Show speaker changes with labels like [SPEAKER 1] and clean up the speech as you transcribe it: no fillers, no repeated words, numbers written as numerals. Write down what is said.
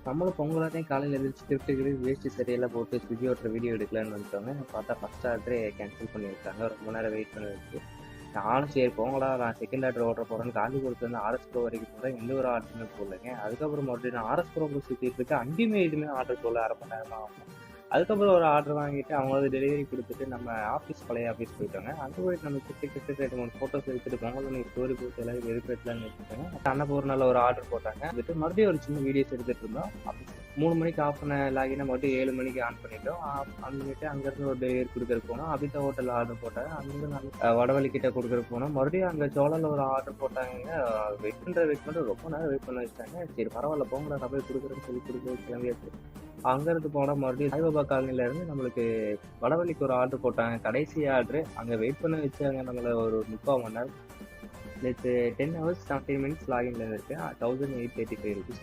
[SPEAKER 1] நம்மளும் பொங்கலாட்டையும் காலையில் எழுந்திரிச்சு ஸ்கிரிப்ட் வேஸ்ட்டு சரியெல்லாம் போட்டு ஸ்விக்கி ஓட்டுற வீடியோ எடுக்கலான்னு வந்துட்டோங்க. பார்த்தா ஃபஸ்ட் ஆர்டரே கேன்சல் பண்ணியிருக்காங்க. ரொம்ப நேரம் வெயிட் பண்ண வச்சு நானும் சரி போங்களா, நான் செகண்ட் ஆர்டர் ஓட்ட போகிறேன்னு காஞ்சிபுரத்துலேருந்து RS ப்ரோ வரைக்கும் போகிறேன். எந்த ஒரு ஆர்டருமே போடலைங்க. அதுக்கப்புறம் மறுபடியும் நான் RS ப்ரோ சுற்றிட்டு இருக்கேன். அங்கேயுமே எதுவுமே ஆர்டர் போடல. அரை மணி நேரமாக ஆகும். அதுக்கப்புறம் ஒரு ஆர்டர் வாங்கிட்டு அவங்களது டெலிவரி கொடுத்துட்டு நம்ம பழைய ஆஃபீஸ் போயிட்டோங்க. அங்கே போயிட்டு நம்ம கிட்ட 2-3 ஃபோட்டோஸ் எடுத்துட்டு பொங்கல் நீ ஸ்டோரி போட்டு எல்லாரும் வெறுப்பேற்றலான்னு வச்சுட்டாங்க. அன்னபூர்ணால ஒரு ஆர்டர் போட்டாங்க. வந்துட்டு மறுபடியும் ஒரு சின்ன வீடியோஸ் எடுத்துட்டு இருந்தோம். 3 மணிக்கு ஆஃப் பண்ண லாகினை மறுபடியும் 7 மணிக்கு ஆன் பண்ணிட்டோம். ஆன் பண்ணிட்டு அங்கேருந்து ஒரு டெலிவரி கொடுக்குறதுக்கு போனோம். அபிதா ஹோட்டலில் ஆர்டர் போட்டாங்க. அங்கேருந்து நாங்கள் வடவழி கிட்ட கொடுக்குறதுக்கு போனோம். மறுபடியும் அங்கே சோழனில் ஒரு ஆர்டர் போட்டாங்க. வெயிட் பண்ண ரொம்ப நேரம் வெயிட் பண்ண வச்சுட்டாங்க. சரி பரவாயில்ல போங்கடா, நான் போய் கொடுக்குறேன்னு சொல்லி கொடுக்க கிளம்பியாச்சு. அங்கேருந்து போனால் மறுபடியும் சாய்பாபா காலனிலேருந்து நம்மளுக்கு வடவழிக்கு ஒரு ஆர்டர் போட்டாங்க. கடைசி ஆர்டரு அங்கே வெயிட் பண்ண வச்சாங்க நம்மளை ஒரு 30 மணி நேரம். நேற்று 10 hours 17 minutes லாகின்ல இருக்கு. 1835 rupees.